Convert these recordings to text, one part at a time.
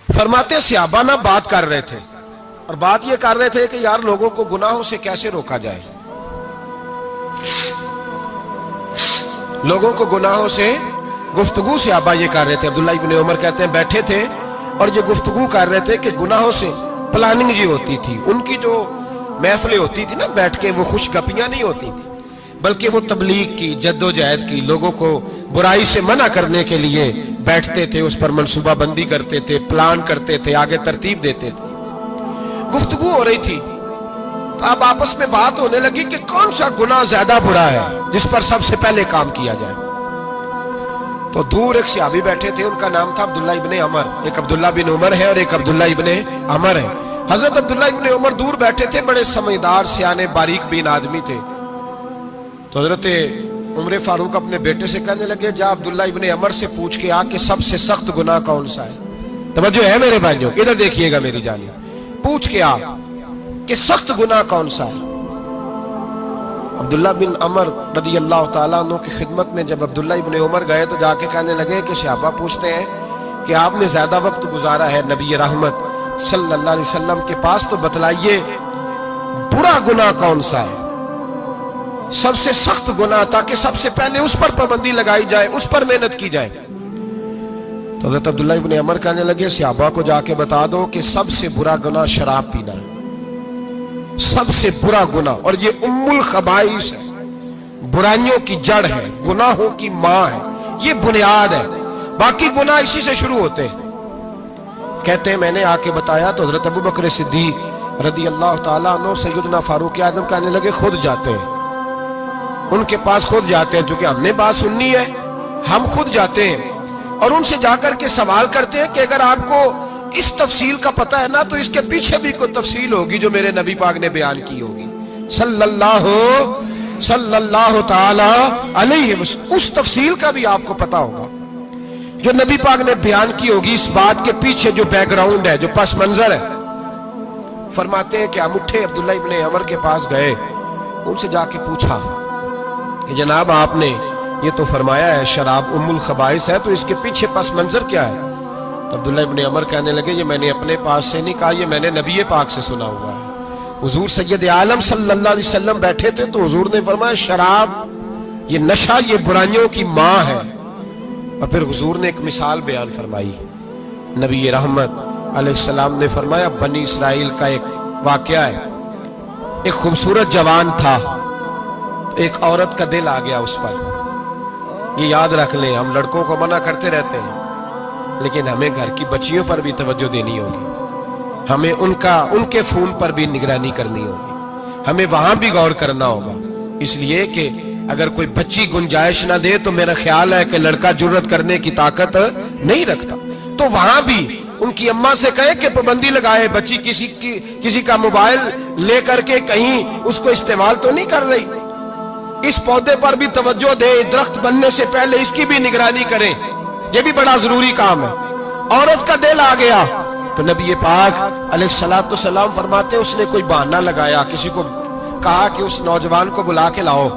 فرماتے صحابہ نہ بات کر رہے تھے، اور بات یہ کر رہے تھے کہ یار لوگوں کو گناہوں سے کیسے روکا جائے، لوگوں کو گناہوں سے گفتگو صحابہ یہ کر رہے تھے۔ عبداللہ ابن عمر کہتے ہیں بیٹھے تھے اور یہ گفتگو کر رہے تھے کہ گناہوں سے پلاننگ جی ہوتی تھی، ان کی جو محفلیں ہوتی تھی نا بیٹھ کے، وہ خوش گپیاں نہیں ہوتی تھی بلکہ وہ تبلیغ کی، جد و جہد کی، لوگوں کو برائی سے منع کرنے کے لیے بیٹھتے تھے، اس پر منصوبہ بندی کرتے تھے، پلان کرتے تھے، آگے ترتیب دیتے تھے۔ گفتگو ہو رہی تھی تو اب آپس میں بات ہونے لگی کہ کون سا گناہ زیادہ برا ہے جس پر سب سے پہلے کام کیا جائے۔ تو دور ایک صحابی بیٹھے تھے، ان کا نام تھا عبداللہ ابن عمر، ایک عبداللہ بن عمر ہے اور ایک عبداللہ ابن عمر ہے۔ حضرت عبداللہ ابن عمر دور بیٹھے تھے، بڑے سمجھدار سیانے باریک بین آدمی تھے۔ تو حضرت عمر فاروق اپنے بیٹے سے کہنے لگے جا عبداللہ ابن عمر سے پوچھ کے آ کہ سب سے سخت گناہ کون سا ہے۔ توجہ ہے میرے بھائیوں، ادھر دیکھیے گا میری جانب، پوچھ کے آ کہ سخت گناہ کون سا ہے۔ عبداللہ بن عمر رضی اللہ تعالیٰ عنہ کی خدمت میں جب عبداللہ ابن عمر گئے تو جا کے کہنے لگے کہ صحابہ پوچھتے ہیں کہ آپ نے زیادہ وقت گزارا ہے نبی رحمت صلی اللہ علیہ وسلم کے پاس، تو بتلائیے برا گناہ کون سا ہے، سب سے سخت گناہ، تاکہ سب سے پہلے اس پر پابندی لگائی جائے، اس پر محنت کی جائے۔ تو حضرت عبداللہ ابن عمر کہنے لگے صحابہ کو جا کے بتا دو کہ سب سے برا گناہ شراب پینا ہے، سب سے برا گناہ، اور یہ ام الخبائث ہے، برائیوں کی جڑ ہے، گناہوں کی ماں ہے، یہ بنیاد ہے، باقی گناہ اسی سے شروع ہوتے ہیں۔ کہتے ہیں میں نے آ کے بتایا تو حضرت ابو بکر صدیق رضی اللہ تعالیٰ عنہ سیدنا فاروق اعظم کہنے لگے خود جاتے ہیں، ان کے پاس خود جاتے ہیں، چونکہ ہم نے بات سننی ہے ہم خود جاتے ہیں اور ان سے جا کر کے سوال کرتے ہیں کہ اگر آپ کو اس تفصیل کا پتہ ہے نا تو اس کے پیچھے بھی کوئی تفصیل ہوگی جو میرے نبی پاک نے بیان کی ہوگی صلی اللہ تعالی علیہ وسلم، اس تفصیل کا بھی آپ کو پتہ ہوگا جو نبی پاک نے بیان کی ہوگی، اس بات کے پیچھے جو بیک گراؤنڈ ہے، جو پس منظر ہے۔ فرماتے ہیں کہ ہم اٹھے، عبداللہ ابن عمر کے پاس گئے، ان سے جا کے پوچھا کہ جناب آپ نے یہ تو فرمایا ہے شراب ام الخبائث ہے، تو اس کے پیچھے پس منظر کیا ہے؟ تو عبداللہ ابن عمر کہنے لگے یہ میں نے اپنے پاس سے نہیں کہا، یہ میں نے نبی پاک سے سنا ہوا ہے۔ حضور سید عالم صلی اللہ علیہ وسلم بیٹھے تھے تو حضور نے فرمایا شراب، یہ نشہ، یہ برائیوں کی ماں ہے۔ اور پھر حضور نے ایک مثال بیان فرمائی، نبی رحمت علیہ السلام نے فرمایا بنی اسرائیل کا ایک واقعہ ہے، ایک خوبصورت جوان تھا، ایک عورت کا دل آ گیا اس پر۔ یہ یاد رکھ لیں، ہم لڑکوں کو منع کرتے رہتے ہیں لیکن ہمیں گھر کی بچیوں پر بھی توجہ دینی ہوگی، ہمیں ان کے فون پر بھی نگرانی کرنی ہوگی، ہمیں وہاں بھی غور کرنا ہوگا، اس لیے کہ اگر کوئی بچی گنجائش نہ دے تو میرا خیال ہے کہ لڑکا جرت کرنے کی طاقت نہیں رکھتا۔ تو وہاں بھی ان کی اماں سے کہے کہ پابندی لگائے، بچی کسی کا موبائل لے کر کے کہیں اس کو استعمال تو نہیں کر رہی، اس پودے پر بھی توجہ دے، درخت بننے سے پہلے اس کی بھی نگرانی کریں، یہ بھی بڑا ضروری کام ہے۔ عورت کا دل آ گیا تو نبی پاک علیہ الصلوۃ والسلام فرماتے اس نے کوئی بہانہ لگایا، کسی کو کہا کہ اس نوجوان کو بلا کے لاؤ،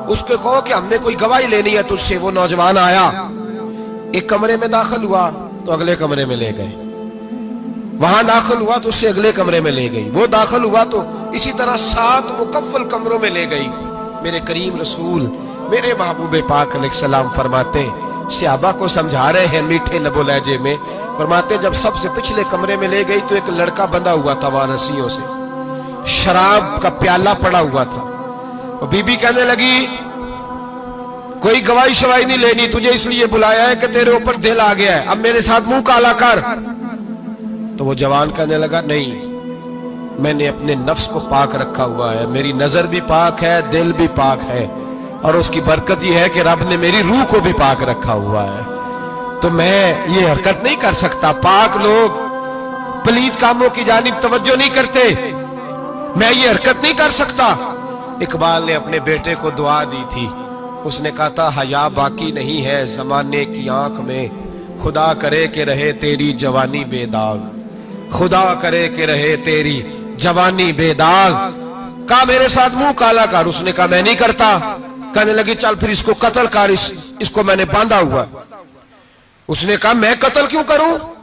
اس کو کہو کہ ہم نے کوئی گواہی لینی ہے تجھ سے۔ وہ نوجوان آیا، ایک کمرے میں داخل ہوا تو اگلے کمرے میں لے گئے، وہاں داخل ہوا تو اس سے اگلے کمرے میں لے گئی، وہ داخل ہوا تو اسی طرح 7 مکفل کمروں میں لے گئی۔ میرے کریم رسول میرے محبوب پاک علیہ السلام فرماتے صحابہ کو سمجھا رہے ہیں میٹھے لب و لہجے میں، فرماتے جب سب سے پچھلے کمرے میں لے گئی تو ایک لڑکا بندھا ہوا تھا وہاں رسیوں سے، شراب کا پیالہ پڑا ہوا تھا۔ بی بی کہنے لگی کوئی گواہی شواہی نہیں لینی، تجھے اس لیے بلایا ہے کہ تیرے اوپر دل آ گیا ہے، اب میرے ساتھ منہ کالا کر۔ تو وہ جوان کہنے لگا نہیں، میں نے اپنے نفس کو پاک رکھا ہوا ہے، میری نظر بھی پاک ہے، دل بھی پاک ہے، اور اس کی برکت یہ ہے کہ رب نے میری روح کو بھی پاک رکھا ہوا ہے، تو میں یہ حرکت نہیں کر سکتا۔ پاک لوگ پلید کاموں کی جانب توجہ نہیں کرتے، میں یہ حرکت نہیں کر سکتا۔ اقبال نے اپنے بیٹے کو دعا دی تھی، اس نے کہا تھا حیا باقی نہیں ہے زمانے کی آنکھ میں، خدا کرے کہ رہے تیری جوانی بے داغ، خدا کرے کہ رہے تیری جوانی بے داغ۔ کہا میرے ساتھ منہ کالا کر، اس نے کہا میں نہیں کرتا۔ کہنے لگی چل پھر اس کو قتل کر، اس کو میں نے باندھا ہوا۔ اس نے کہا میں قتل کیوں کروں،